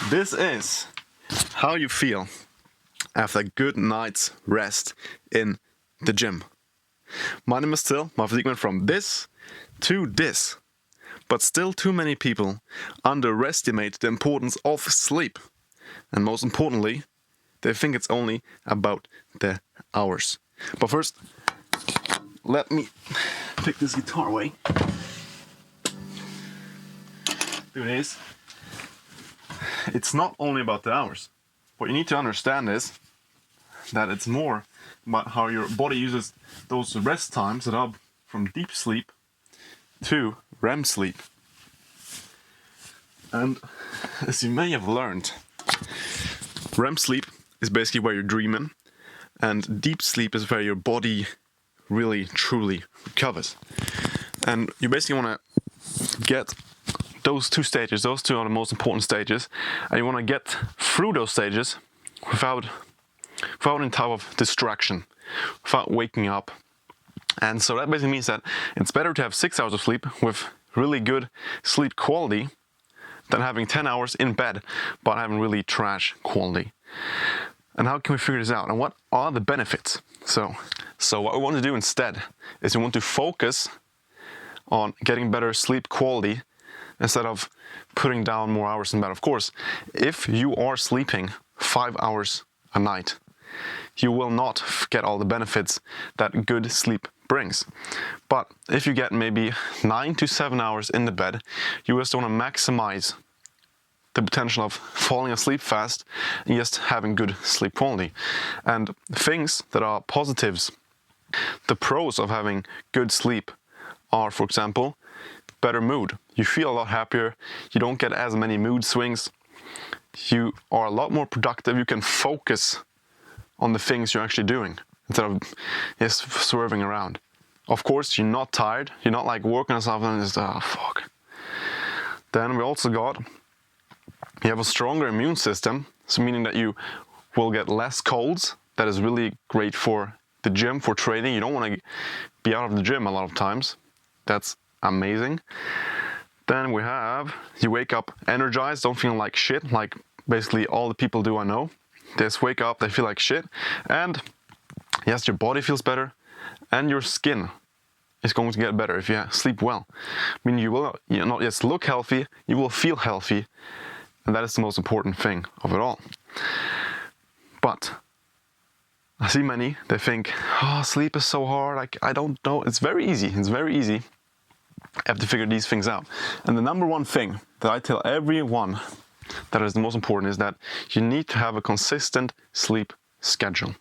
This is how you feel after a good night's rest in the gym. My name is still my physique went from this to this, but still too many people underestimate the importance of sleep. And most importantly, they think it's only about the hours. But first, let me pick this guitar away. There it is. It's not only about the hours. What you need to understand is that it's more about how your body uses those rest times that are from deep sleep to REM sleep. And as you may have learned, REM sleep is basically where you're dreaming, and deep sleep is where your body really truly recovers. And you basically want to get those two stages, those two are the most important stages, and you want to get through those stages without any type of distraction, without waking up. And so that basically means that it's better to have 6 hours of sleep with really good sleep quality than having 10 hours in bed but having really trash quality. And how can we figure this out? And what are the benefits? So what we want to do instead is we want to focus on getting better sleep quality instead of putting down more hours in bed. Of course, if you are sleeping 5 hours a night, you will not get all the benefits that good sleep brings. But if you get maybe 9 to 7 hours in the bed, you just want to maximize the potential of falling asleep fast and just having good sleep quality. And things that are positives, the pros of having good sleep are, for example, better mood. You feel a lot happier, you don't get as many mood swings, you are a lot more productive, you can focus on the things you're actually doing instead of just swerving around. Of course, you're not tired, you're not like working on something and just, fuck. Then we also got, you have a stronger immune system, so meaning that you will get less colds. That is really great for the gym, for training. You don't want to be out of the gym a lot of times. That's amazing. Then we have, you wake up energized, don't feel like shit, like basically all the people do I know. They just wake up, they feel like shit, and yes, your body feels better, and your skin is going to get better if you sleep well. I mean, you will not just look healthy, you will feel healthy, and that is the most important thing of it all. But I see many, they think, sleep is so hard, I don't know. It's very easy. You have to figure these things out. And the number one thing that I tell everyone that is the most important is that you need to have a consistent sleep schedule.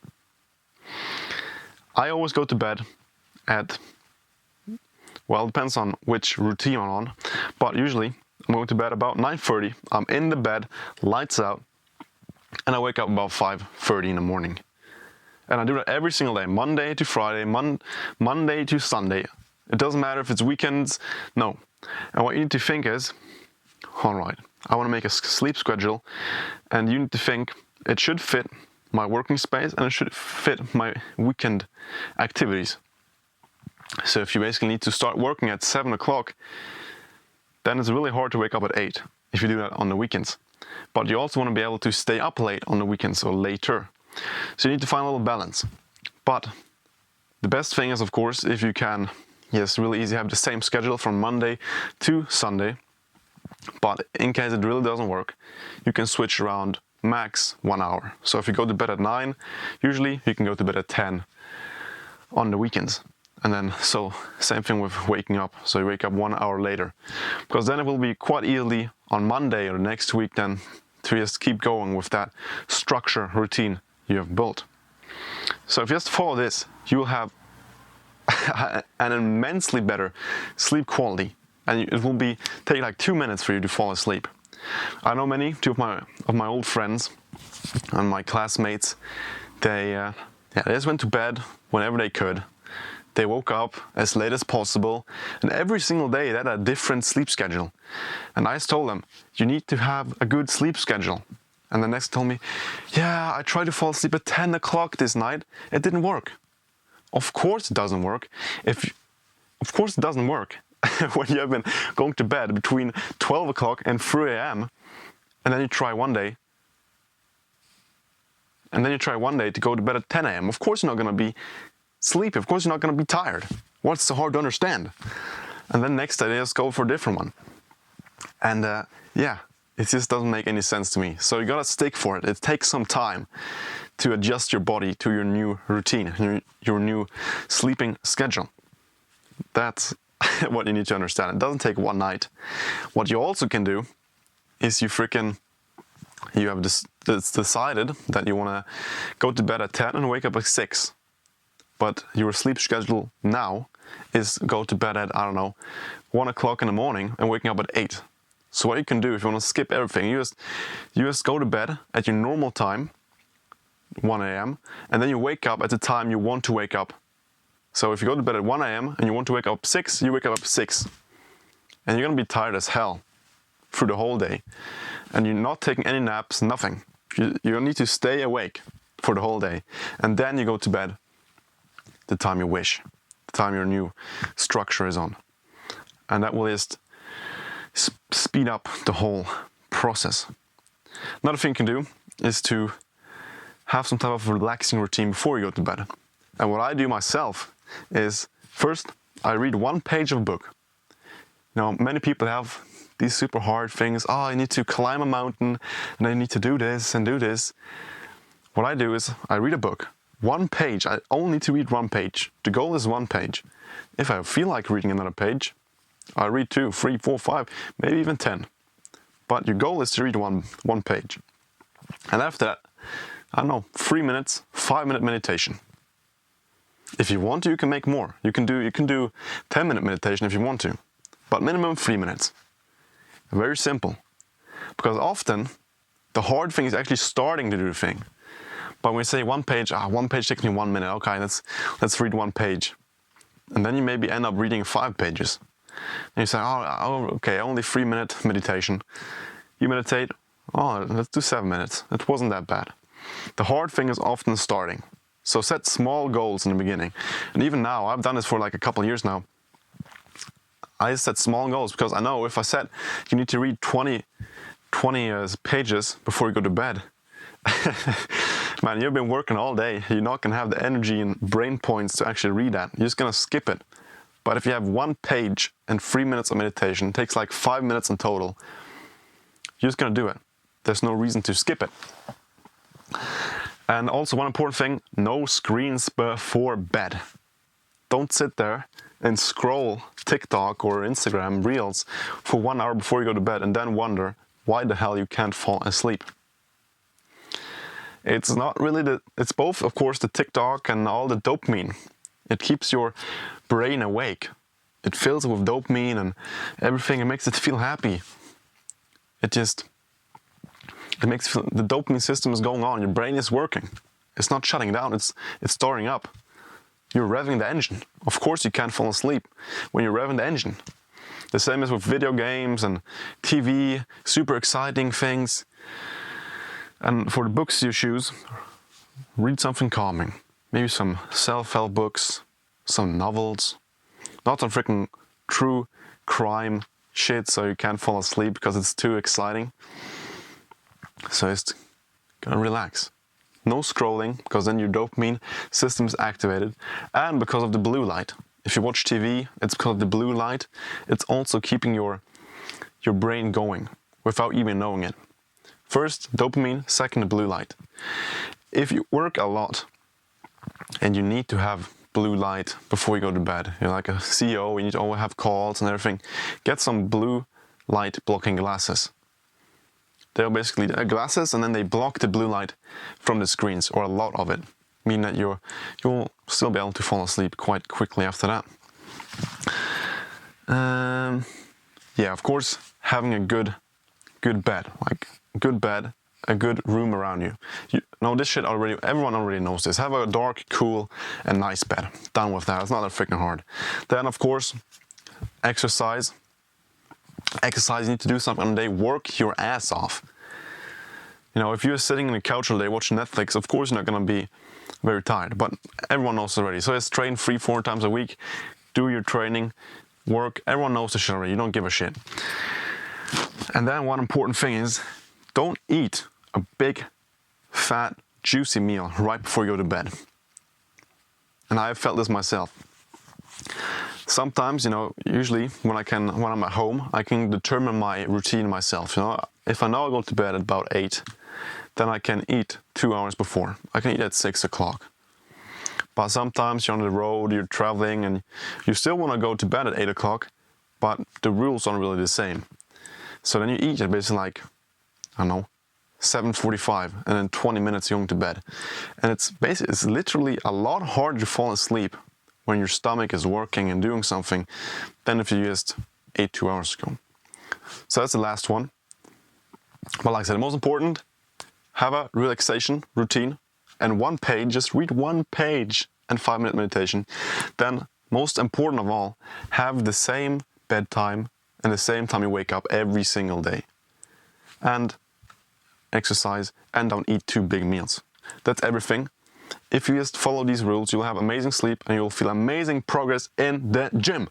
I always go to bed at, well, it depends on which routine I'm on, but usually I'm going to bed about 9:30. I'm in the bed, lights out, and I wake up about 5:30 in the morning. And I do that every single day, Monday to Friday, Monday to Sunday. It doesn't matter if it's weekends, no. And what you need to think is, all right, I want to make a sleep schedule, and you need to think it should fit my working space and it should fit my weekend activities. So if you basically need to start working at 7 o'clock, then it's really hard to wake up at 8 if you do that on the weekends. But you also want to be able to stay up late on the weekends or later. So you need to find a little balance. But the best thing is, of course, if you can, yes, really easy, have the same schedule from Monday to Sunday. But in case it really doesn't work, you can switch around max 1 hour. So if you go to bed at 9, usually you can go to bed at 10 on the weekends. And then, so same thing with waking up. So you wake up 1 hour later. Because then it will be quite easily on Monday or next week then to just keep going with that structure routine you have built. So if you just follow this, you will have an immensely better sleep quality, and it will take like 2 minutes for you to fall asleep. I know two of my old friends and my classmates, they just went to bed whenever they could. They woke up as late as possible, and every single day they had a different sleep schedule. And I just told them, you need to have a good sleep schedule. And the next told me, I tried to fall asleep at 10 o'clock this night, it didn't work. Of course it doesn't work. Of course it doesn't work when you have been going to bed between 12 o'clock and 3 a.m. and then you try one day, to go to bed at 10 a.m. Of course you're not going to be sleepy. Of course you're not going to be tired. What's so hard to understand? And then next day, just go for a different one. And yeah, it just doesn't make any sense to me. So you gotta stick for it. It takes some time to adjust your body to your new routine, your new sleeping schedule. That's what you need to understand. It doesn't take one night. What you also can do is you have decided that you wanna go to bed at 10 and wake up at 6. But your sleep schedule now is go to bed at, 1 o'clock in the morning and waking up at 8. So what you can do if you want to skip everything, you just go to bed at your normal time, 1 a.m., and then you wake up at the time you want to wake up. So if you go to bed at 1 a.m. and you want to wake up 6, you wake up at 6. And you're going to be tired as hell through the whole day. And you're not taking any naps, nothing. You need to stay awake for the whole day. And then you go to bed the time you wish, the time your new structure is on. And that will just speed up the whole process. Another thing you can do is to have some type of relaxing routine before you go to bed. And what I do myself is, first, I read one page of a book. Many people have these super hard things. I need to climb a mountain, and I need to do this and do this. What I do is, I read a book. One page. I only need to read one page. The goal is one page. If I feel like reading another page, I read 2, 3, 4, 5, maybe even 10. But your goal is to read one page. And after that, 3 minutes, 5-minute meditation. If you want to, you can make more. You can do 10-minute meditation if you want to. But minimum 3 minutes. Very simple. Because often, the hard thing is actually starting to do the thing. But when we say one page takes me 1 minute. Okay, let's read one page. And then you maybe end up reading 5 pages. And you say, okay, only 3-minute meditation. You meditate, let's do 7 minutes. It wasn't that bad. The hard thing is often starting. So set small goals in the beginning. And even now, I've done this for like a couple of years now. I set small goals because I know if I said you need to read 20 pages before you go to bed, man, you've been working all day. You're not going to have the energy and brain points to actually read that. You're just going to skip it. But if you have 1 page and 3 minutes of meditation, it takes like 5 minutes in total, you're just going to do it. There's no reason to skip it. And also one important thing, no screens before bed. Don't sit there and scroll TikTok or Instagram Reels for 1 hour before you go to bed and then wonder why the hell you can't fall asleep. It's not really it's both, of course, the TikTok and all the dopamine. It keeps your brain awake. It fills it with dopamine and everything. It makes it feel happy. It makes the dopamine system is going on. Your brain is working. It's not shutting down. It's starting up. You're revving the engine. Of course you can't fall asleep when you're revving the engine. The same is with video games and TV, super exciting things. And for the books you choose, read something calming. Maybe some self-help books, some novels. Not some freaking true crime shit so you can't fall asleep because it's too exciting. So just gotta relax. No scrolling, because then your dopamine system is activated. And because of the blue light. If you watch TV, it's because of the blue light. It's also keeping your brain going without even knowing it. First, dopamine. Second, the blue light. If you work a lot and you need to have blue light before you go to bed, you're like a CEO, you need to always have calls and everything, get some blue light blocking glasses. They're basically glasses and then they block the blue light from the screens, or a lot of it, meaning that you'll still be able to fall asleep quite quickly after that. Yeah, of course, having a good bed, like a good bed, a good room around you. You know this shit already, everyone already knows this. Have a dark, cool, and nice bed. Done with that, it's not that freaking hard. Then, of course, exercise. You need to do something on the day. Work your ass off. If you're sitting on the couch all day watching Netflix, of course you're not going to be very tired. But everyone knows already. So just train 3-4 times a week. Do your training. Work. Everyone knows the shit already. You don't give a shit. And then one important thing is don't eat a big, fat, juicy meal right before you go to bed. And I've felt this myself. Sometimes, usually when I'm at home, I can determine my routine myself. If I know I go to bed at about 8, then I can eat 2 hours before. I can eat at 6 o'clock. But sometimes you're on the road, you're traveling, and you still want to go to bed at 8 o'clock, but the rules aren't really the same. So then you eat at basically like, 7:45, and in 20 minutes you're going to bed. And it's literally a lot harder to fall asleep when your stomach is working and doing something than if you just ate 2 hours ago. So that's the last one. But like I said, the most important, have a relaxation routine and just read one page and 5-minute meditation. Then, most important of all, have the same bedtime and the same time you wake up every single day. And exercise, and don't eat 2 big meals. That's everything. If you just follow these rules, you'll have amazing sleep and you'll feel amazing progress in the gym.